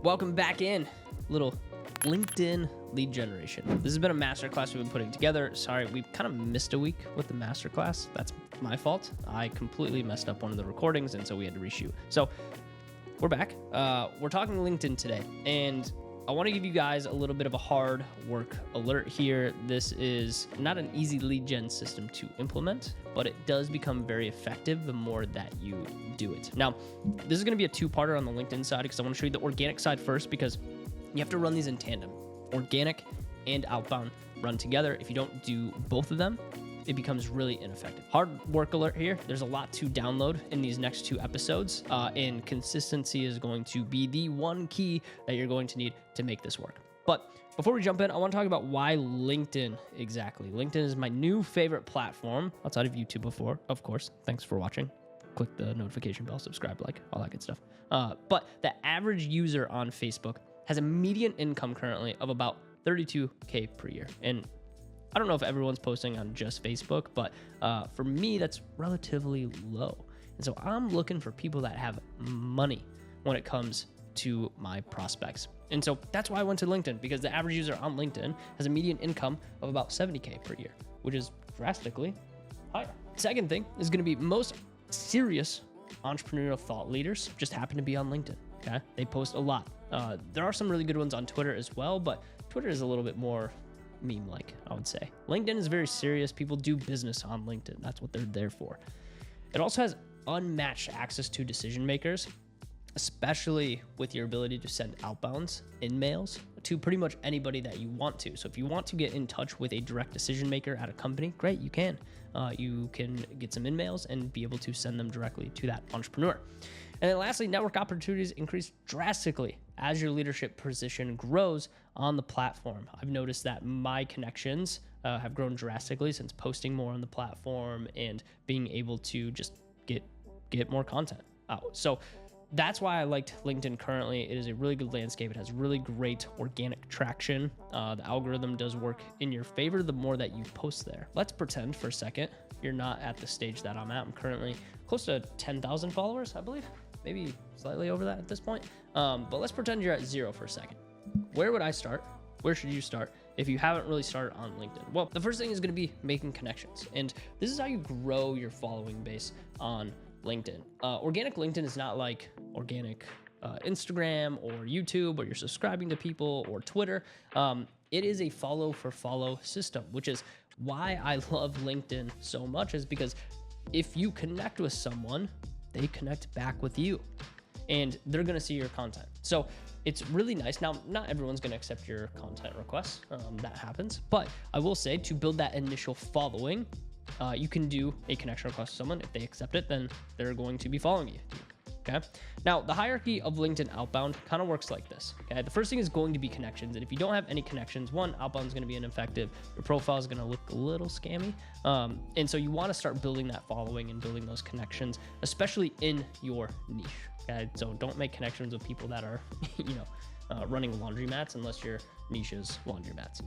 Welcome back in. Little LinkedIn lead generation. This has been a masterclass we've been putting together. Sorry, we kind of missed a week with the masterclass. That's my fault. I completely messed up one of the recordings, and so we had to reshoot. So we're back. We're talking LinkedIn today, and I want to give you guys a little bit of a hard work alert here. This is not an easy lead gen system to implement, but it does become very effective the more that you do it. Now, this is going to be a two-parter on the LinkedIn side because I want to show you the organic side first because you have to run these in tandem. Organic and outbound run together. If you don't do both of them, it becomes really ineffective. Hard work alert here. There's a lot to download in these next two episodes, and consistency is going to be the one key that you're going to need to make this work. But before we jump in, I want to talk about why LinkedIn exactly. LinkedIn is my new favorite platform outside of YouTube of course. Thanks for watching. Click the notification bell, subscribe, like, all that good stuff. But the average user on Facebook has a median income currently of about $32K per year. And I don't know if everyone's posting on just Facebook, but for me, that's relatively low. And so I'm looking for people that have money when it comes to my prospects. And so that's why I went to LinkedIn, because the average user on LinkedIn has a median income of about $70K per year, which is drastically higher. Second thing is going to be most serious entrepreneurial thought leaders just happen to be on LinkedIn. Okay, they post a lot. There are some really good ones on Twitter as well, but Twitter is a little bit more meme-like, I would say. LinkedIn is very serious. People do business on LinkedIn. That's what they're there for. It also has unmatched access to decision makers, especially with your ability to send outbounds in mails to pretty much anybody that you want to. So if you want to get in touch with a direct decision maker at a company, great, you can. You can get some in-mails and be able to send them directly to that entrepreneur. And then lastly, network opportunities increase drastically as your leadership position grows on the platform. I've noticed that my connections have grown drastically since posting more on the platform and being able to just get more content out. So that's why I liked LinkedIn currently. It is a really good landscape. It has really great organic traction. The algorithm does work in your favor the more that you post there. Let's pretend for a second you're not at the stage that I'm at. I'm currently close to 10,000 followers, I believe. Maybe slightly over that at this point. But let's pretend you're at 0 for a second. Where would I start? Where should you start if you haven't really started on LinkedIn? Well, the first thing is going to be making connections. And this is how you grow your following base on LinkedIn. Organic LinkedIn is not like organic Instagram or YouTube, or you're subscribing to people, or Twitter. It is a follow for follow system, which is why I love LinkedIn so much, is because if you connect with someone, they connect back with you and they're going to see your content. So it's really nice. Now, not everyone's going to accept your content requests. That happens. But I will say, to build that initial following, you can do a connection request to someone. If they accept it, then they're going to be following you. Okay. Now, the hierarchy of LinkedIn outbound kind of works like this. Okay. The first thing is going to be connections. And if you don't have any connections, one, outbound is going to be ineffective. Your profile is going to look a little scammy. And so you want to start building that following and building those connections, especially in your niche. Okay. So don't make connections with people that are, running laundromats unless your niche is laundromats.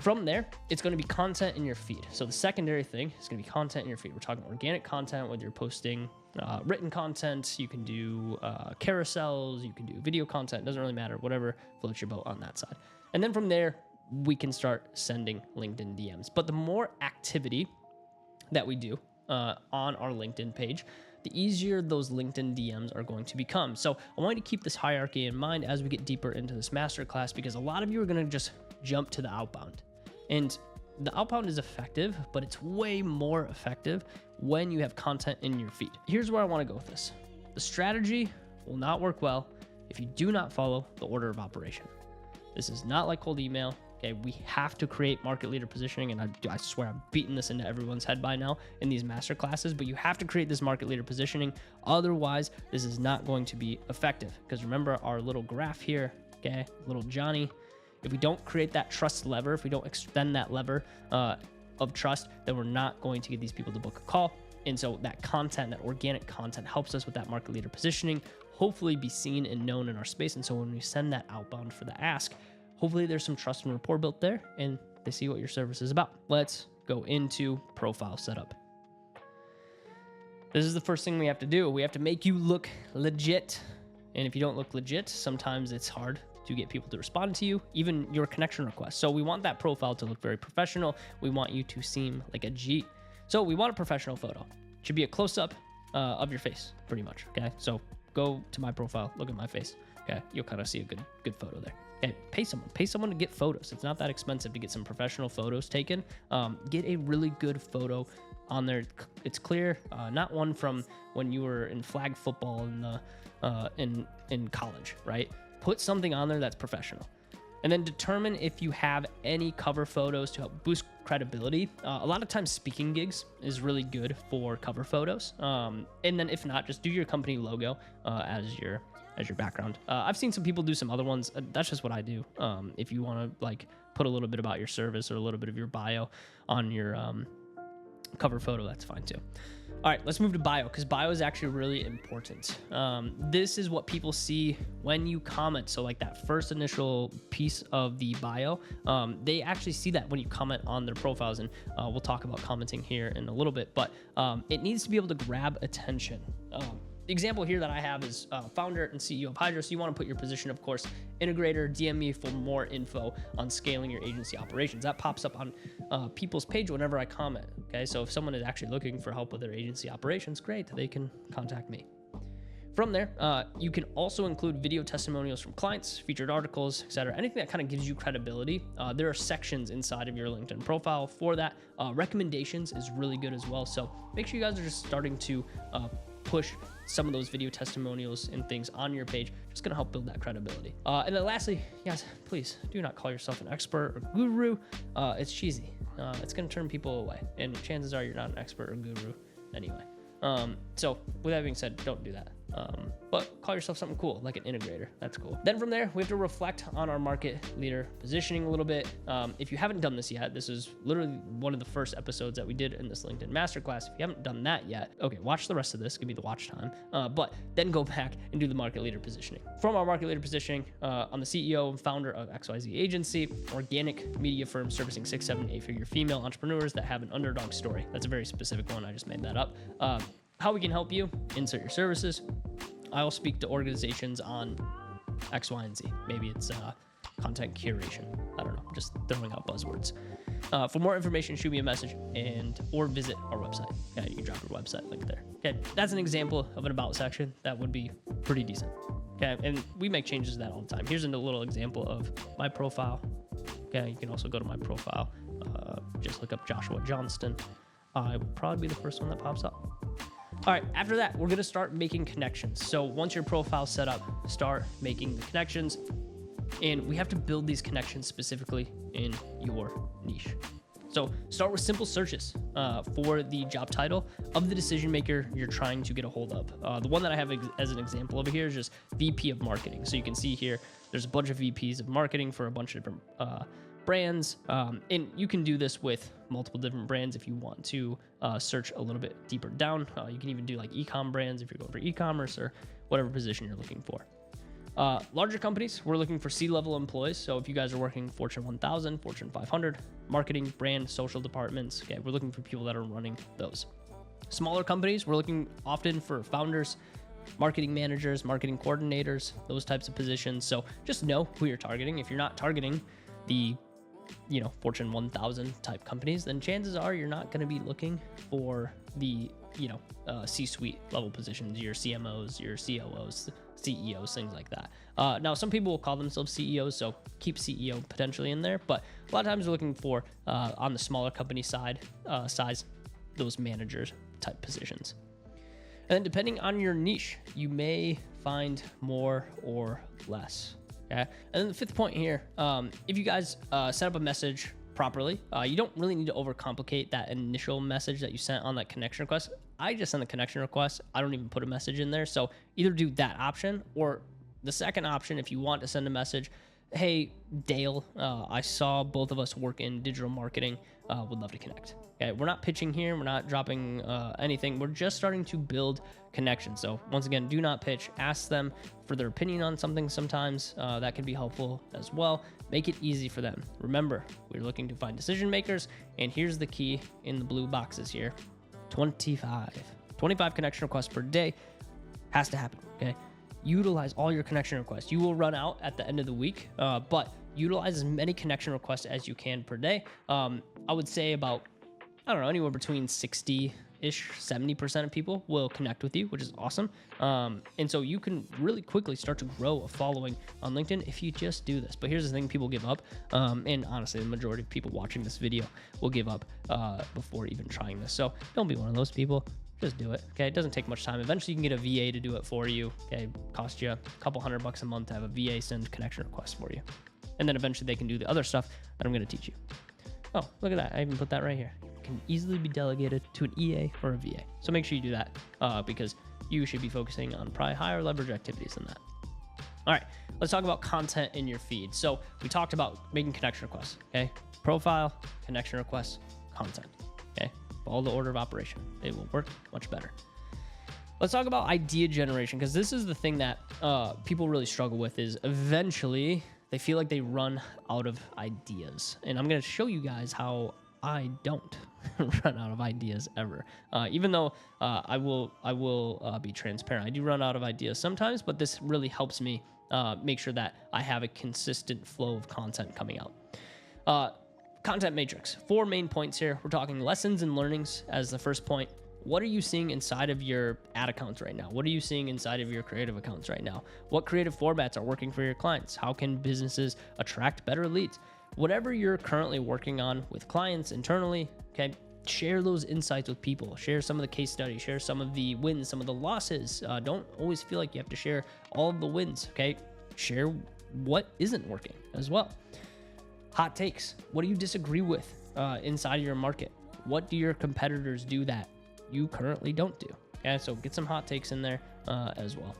From there, it's going to be content in your feed. So the secondary thing is going to be content in your feed. We're talking organic content, whether you're posting written content, you can do carousels, you can do video content, doesn't really matter, whatever floats your boat on that side. And then from there, we can start sending LinkedIn DMs. But the more activity that we do on our LinkedIn page, the easier those LinkedIn DMs are going to become. So I want you to keep this hierarchy in mind as we get deeper into this masterclass, because a lot of you are going to just jump to the outbound. And the outbound is effective, but it's way more effective when you have content in your feed. Here's where I want to go with this. The strategy will not work well if you do not follow the order of operation. This is not like cold email. Okay, we have to create market leader positioning, and I swear I'm beating this into everyone's head by now in these master classes, but you have to create this market leader positioning. Otherwise, this is not going to be effective. Because remember our little graph here, okay, little Johnny. If we don't create that trust lever, if we don't extend that lever of trust, then we're not going to get these people to book a call. And so that content, that organic content, helps us with that market leader positioning, hopefully be seen and known in our space. And so when we send that outbound for the ask, hopefully there's some trust and rapport built there and they see what your service is about. Let's go into profile setup. This is the first thing we have to do. We have to make you look legit. And if you don't look legit, sometimes it's hard to get people to respond to you, even your connection request. So we want that profile to look very professional. We want you to seem like a G. So we want a professional photo. It should be a close-up of your face, pretty much, okay? So go to my profile, look at my face, okay? You'll kind of see a good photo there. Okay, pay someone to get photos. It's not that expensive to get some professional photos taken. Get a really good photo on there. It's clear, not one from when you were in flag football in college, right? Put something on there that's professional. And then determine if you have any cover photos to help boost credibility. A lot of times speaking gigs is really good for cover photos. And then if not, just do your company logo as your background. I've seen some people do some other ones. That's just what I do. If you want to like put a little bit about your service or a little bit of your bio on your cover photo, that's fine too. All right, let's move to bio, because bio is actually really important. This is what people see when you comment. So like that first initial piece of the bio, they actually see that when you comment on their profiles. And we'll talk about commenting here in a little bit, but it needs to be able to grab attention. The example here that I have is founder and CEO of Hydra. So you want to put your position, of course, integrator. DM me for more info on scaling your agency operations. That pops up on people's page whenever I comment. Okay, so if someone is actually looking for help with their agency operations, great, they can contact me. From there, you can also include video testimonials from clients, featured articles, etc. Anything that kind of gives you credibility. There are sections inside of your LinkedIn profile for that. Recommendations is really good as well. So make sure you guys are just starting to push some of those video testimonials and things on your page. Just gonna help build that credibility. And then lastly, guys, please do not call yourself an expert or guru. It's cheesy. It's gonna turn people away, and chances are you're not an expert or guru anyway. So with that being said, don't do that. But call yourself something cool, like an integrator. That's cool. Then from there, we have to reflect on our market leader positioning a little bit. If you haven't done this yet, this is literally one of the first episodes that we did in this LinkedIn Masterclass. If you haven't done that yet, okay, watch the rest of this. Give me the watch time. But then go back and do the market leader positioning. From our market leader positioning, I'm the CEO and founder of XYZ Agency, organic media firm servicing 6, 7, 8-figure female entrepreneurs that have an underdog story. That's a very specific one. I just made that up. How we can help you, insert your services. I'll speak to organizations on X, Y, and Z. Maybe it's content curation. I don't know, just throwing out buzzwords. For more information, shoot me a message or visit our website. Yeah, you can drop your website link there. Okay, that's an example of an about section that would be pretty decent. Okay, and we make changes to that all the time. Here's a little example of my profile. Okay, you can also go to my profile. Just look up Joshua Johnston. I will probably be the first one that pops up. All right, after that, we're gonna start making connections. So once your profile's set up, start making the connections. And we have to build these connections specifically in your niche. So start with simple searches for the job title of the decision maker you're trying to get a hold of. The one that I have as an example over here is just VP of marketing. So you can see here, there's a bunch of VPs of marketing for a bunch of different brands. And you can do this with multiple different brands if you want to search a little bit deeper down. You can even do like e-com brands if you're going for e-commerce or whatever position you're looking for. Larger companies, we're looking for C-level employees. So if you guys are working Fortune 1000, Fortune 500, marketing, brand, social departments, okay, we're looking for people that are running those. Smaller companies, we're looking often for founders, marketing managers, marketing coordinators, those types of positions. So just know who you're targeting. If you're not targeting the Fortune 1000 type companies, then chances are you're not going to be looking for the, C-suite level positions, your CMOs, your COOs, CEOs, things like that. Now, some people will call themselves CEOs, so keep CEO potentially in there, but a lot of times we're looking for, on the smaller company size, those managers type positions. And then depending on your niche, you may find more or less. Okay. And then the fifth point here, if you guys set up a message properly, you don't really need to overcomplicate that initial message that you sent on that connection request. I just send the connection request. I don't even put a message in there. So either do that option, or the second option, if you want to send a message, hey, Dale, I saw both of us work in digital marketing. Would love to connect. Okay, we're not pitching here. We're not dropping anything. We're just starting to build connections. So once again, do not pitch. Ask them for their opinion on something sometimes. That can be helpful as well. Make it easy for them. Remember, we're looking to find decision makers. And here's the key in the blue boxes here. 25 connection requests per day has to happen, okay? utilize all your connection requests. You will run out at the end of the week, but utilize as many connection requests as you can per day. I would say about, I don't know, anywhere between 60-ish, 70% of people will connect with you, which is awesome. And so you can really quickly start to grow a following on LinkedIn if you just do this. But here's the thing, people give up. And honestly, the majority of people watching this video will give up before even trying this. So don't be one of those people. Just do it. Okay. It doesn't take much time. Eventually you can get a VA to do it for you. Okay. Cost you a couple $100 a month to have a VA send connection requests for you. And then eventually they can do the other stuff that I'm going to teach you. Oh, look at that. I even put that right here. It can easily be delegated to an EA or a VA. So make sure you do that because you should be focusing on probably higher leverage activities than that. All right, let's talk about content in your feed. So we talked about making connection requests, okay? Profile, connection requests, content, okay? Follow the order of operation. It will work much better. Let's talk about idea generation, because this is the thing that people really struggle with is eventually they feel like they run out of ideas. And I'm going to show you guys how I don't run out of ideas ever. Even though I will be transparent. I do run out of ideas sometimes, but this really helps me make sure that I have a consistent flow of content coming out. Content matrix, 4 main points here. We're talking lessons and learnings as the first point. What are you seeing inside of your ad accounts right now? What are you seeing inside of your creative accounts right now? What creative formats are working for your clients? How can businesses attract better leads? Whatever you're currently working on with clients internally, okay, share those insights with people. Share some of the case studies, share some of the wins, some of the losses. Don't always feel like you have to share all of the wins, okay? Share what isn't working as well. Hot takes. What do you disagree with inside of your market? What do your competitors do that you currently don't do? Okay, so get some hot takes in there as well.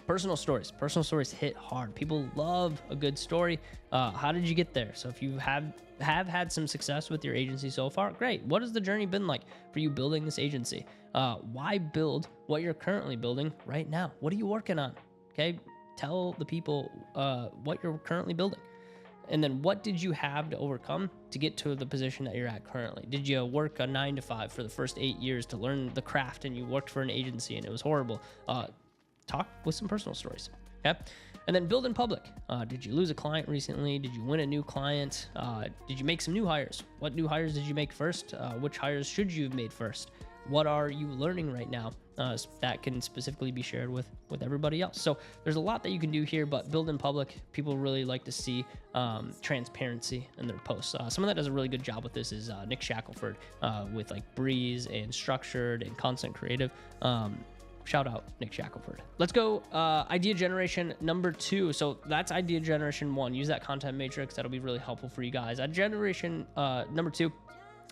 Personal stories. Personal stories hit hard. People love a good story. How did you get there? So if you have had some success with your agency so far, great. What has the journey been like for you building this agency? Why build what you're currently building right now? What are you working on? Okay, tell the people what you're currently building. And then what did you have to overcome to get to the position that you're at currently? Did you work a 9 to 5 for the first 8 years to learn the craft and you worked for an agency and it was horrible? Talk with some personal stories, okay? And then build in public. Did you lose a client recently? Did you win a new client? Did you make some new hires? What new hires did you make first? Which hires should you have made first? What are you learning right now that can specifically be shared with everybody else? So there's a lot that you can do here, but build in public. People really like to see transparency in their posts. Someone that does a really good job with this is Nick Shackelford with like Breeze and Structured and Content Creative. Shout out Nick Shackelford. Let's go idea generation number 2. So that's idea generation 1. Use that content matrix. That'll be really helpful for you guys. Idea generation number 2.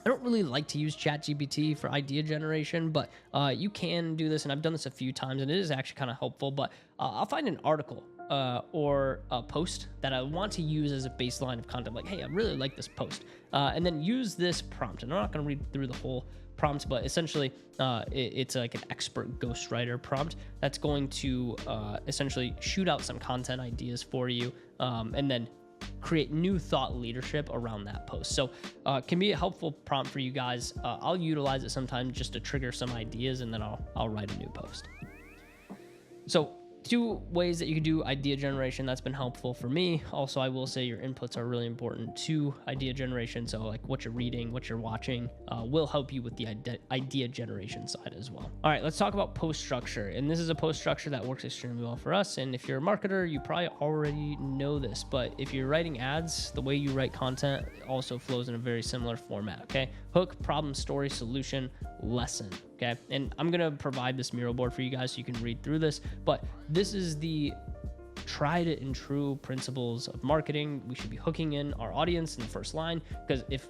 I don't really like to use ChatGPT for idea generation, but you can do this, and I've done this a few times, and it is actually kind of helpful. But I'll find an article or a post that I want to use as a baseline of content. Like, hey, I really like this post, and then use this prompt. And I'm not going to read through the whole prompt, but essentially it's like an expert ghostwriter prompt that's going to essentially shoot out some content ideas for you, and then create new thought leadership around that post. So can be a helpful prompt for you guys. I'll utilize it sometimes just to trigger some ideas, and then I'll write a new post. So 2 ways that you can do idea generation that's been helpful for me. Also, I will say your inputs are really important to idea generation. So like what you're reading, what you're watching will help you with the idea generation side as well. All right, let's talk about post structure. And this is a post structure that works extremely well for us. And if you're a marketer, you probably already know this, but if you're writing ads, the way you write content also flows in a very similar format, okay? Hook, problem, story, solution, lesson, okay? And I'm gonna provide this mural board for you guys so you can read through this, but this is the tried and true principles of marketing. We should be hooking in our audience in the first line, because if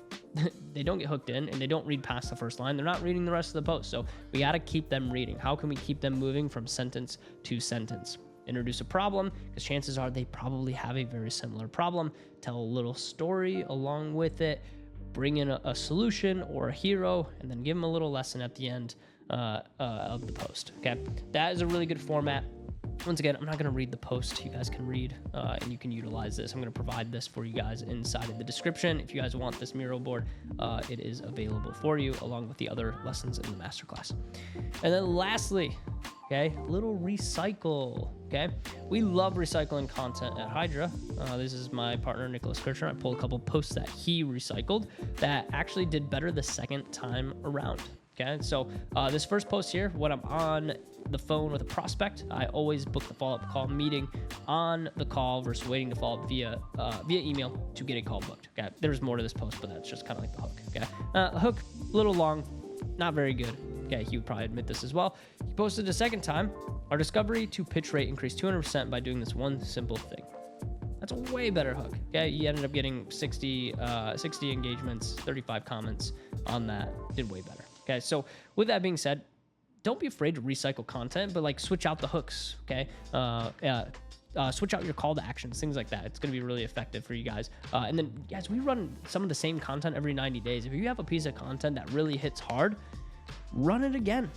they don't get hooked in and they don't read past the first line, they're not reading the rest of the post. So we got to keep them reading. How can we keep them moving from sentence to sentence? Introduce a problem, because chances are they probably have a very similar problem. Tell a little story along with it. Bring in a solution or a hero, and then give them a little lesson at the end of the post, okay? That is a really good format. Once again, I'm not going to read the post. You guys can read and you can utilize this. I'm going to provide this for you guys inside of the description. If you guys want this mural board, it is available for you along with the other lessons in the masterclass. And then lastly, Okay, little recycle. Okay, we love recycling content at Hydra. This is my partner Nicholas Kirchner. I pulled a couple posts that he recycled that actually did better the second time around. Okay, so this first post here, when I'm on the phone with a prospect, I always book the follow-up call meeting on the call versus waiting to follow up via email to get a call booked. Okay, there's more to this post, but that's just kind of like the hook. Okay, hook a little long, not very good. Okay, he would probably admit this as well. He posted a second time, our discovery to pitch rate increased 200% by doing this one simple thing. That's a way better hook. Okay, he ended up getting 60 engagements, 35 comments on that. Did way better. Okay, so with that being said, don't be afraid to recycle content, but like switch out the hooks. Okay, switch out your call to actions, things like that. It's going to be really effective for you guys. And then, guys, we run some of the same content every 90 days. If you have a piece of content that really hits hard, run it again.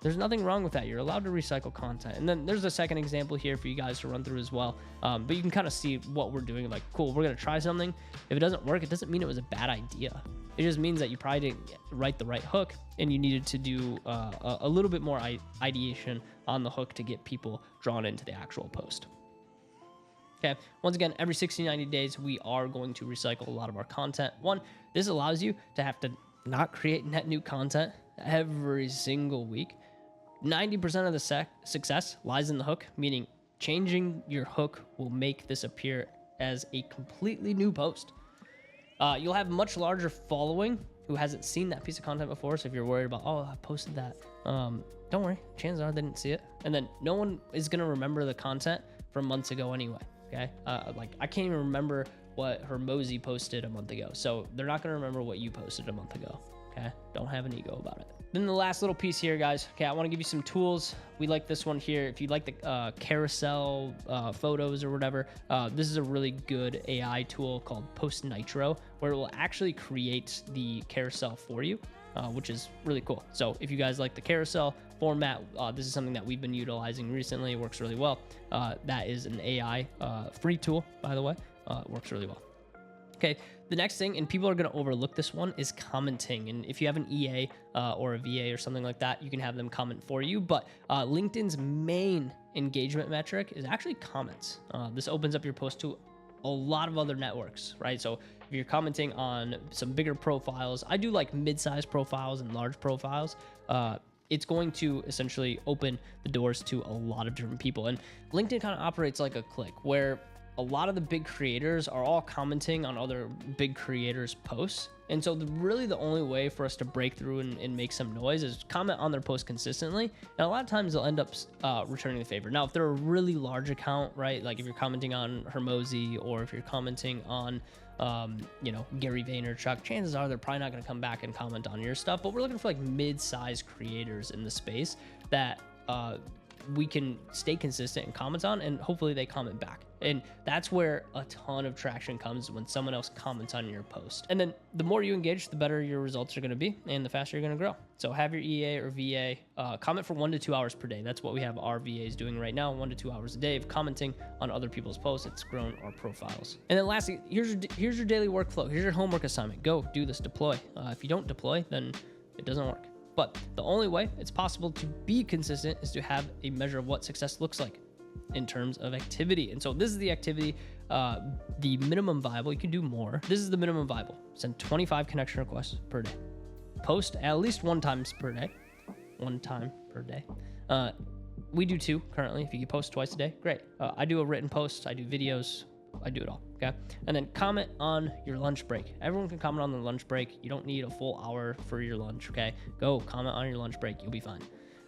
There's nothing wrong with that. You're allowed to recycle content. And then there's a second example here for you guys to run through as well. But you can kind of see what we're doing. Like, cool, we're going to try something. If it doesn't work, it doesn't mean it was a bad idea. It just means that you probably didn't write the right hook and you needed to do a little bit more ideation on the hook to get people drawn into the actual post. Okay, once again, every 60, 90 days, we are going to recycle a lot of our content. One, this allows you to have to not create net new content every single week. 90% of the success lies in the hook, meaning changing your hook will make this appear as a completely new post. You'll have much larger following who hasn't seen that piece of content before. So if you're worried about, oh, I posted that, don't worry, chances are they didn't see it. And then no one is going to remember the content from months ago anyway. Okay. Like I can't even remember what Hermosi posted a month ago. So they're not going to remember what you posted a month ago. Okay. Don't have an ego about it. Then the last little piece here, guys. Okay. I want to give you some tools. We like this one here. If you like the carousel photos or whatever, this is a really good AI tool called Post Nitro, where it will actually create the carousel for you, which is really cool. So if you guys like the carousel format, this is something that we've been utilizing recently. It works really well. That is an AI free tool, by the way. It works really well. Okay, the next thing, and people are going to overlook this one, is commenting. And if you have an EA or a VA or something like that, you can have them comment for you. But LinkedIn's main engagement metric is actually comments. This opens up your post to a lot of other networks, right? So if you're commenting on some bigger profiles, I do like mid-sized profiles and large profiles. It's going to essentially open the doors to a lot of different people. And LinkedIn kind of operates like a click, where a lot of the big creators are all commenting on other big creators' posts. And so really the only way for us to break through and make some noise is comment on their post consistently. And a lot of times they'll end up returning the favor. Now, if they're a really large account, right? Like if you're commenting on Hermosi, or if you're commenting on, Gary Vaynerchuk, chances are they're probably not going to come back and comment on your stuff. But we're looking for like mid-sized creators in the space that, we can stay consistent and comment on, and hopefully they comment back. And that's where a ton of traction comes, when someone else comments on your post. And then the more you engage, the better your results are going to be and the faster you're going to grow. So have your EA or VA comment for 1 to 2 hours per day. That's what we have our VAs doing right now, 1 to 2 hours a day of commenting on other people's posts. It's grown our profiles. And then lastly, here's your daily workflow. Here's your homework assignment. Go do this, deploy. If you don't deploy, then it doesn't work. But the only way it's possible to be consistent is to have a measure of what success looks like in terms of activity. And so this is the activity, the minimum viable. You can do more. This is the minimum viable. Send 25 connection requests per day. Post at least 1 time per day. 1 time per day. We do 2 currently. If you can post twice a day, great. I do a written post. I do videos. I do it all. Okay. And then comment on your lunch break. Everyone can comment on their lunch break. You don't need a full hour for your lunch. Okay. Go comment on your lunch break. You'll be fine.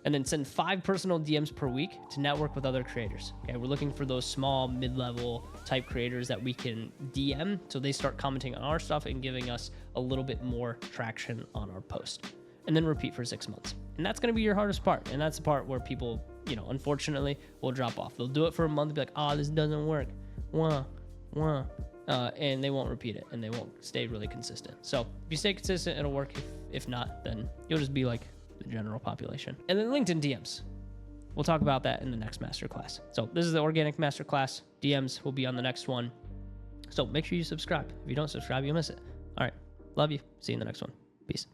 And then send 5 personal DMs per week to network with other creators. Okay. We're looking for those small, mid-level type creators that we can DM, so they start commenting on our stuff and giving us a little bit more traction on our post. And then repeat for 6 months. And that's going to be your hardest part. And that's the part where people, unfortunately will drop off. They'll do it for a month and be like, oh, this doesn't work. And they won't repeat it, and they won't stay really consistent. So if you stay consistent, it'll work. If not, then you'll just be like the general population. And then LinkedIn DMs. We'll talk about that in the next masterclass. So this is the organic masterclass. DMs will be on the next one. So make sure you subscribe. If you don't subscribe, you'll miss it. All right. Love you. See you in the next one. Peace.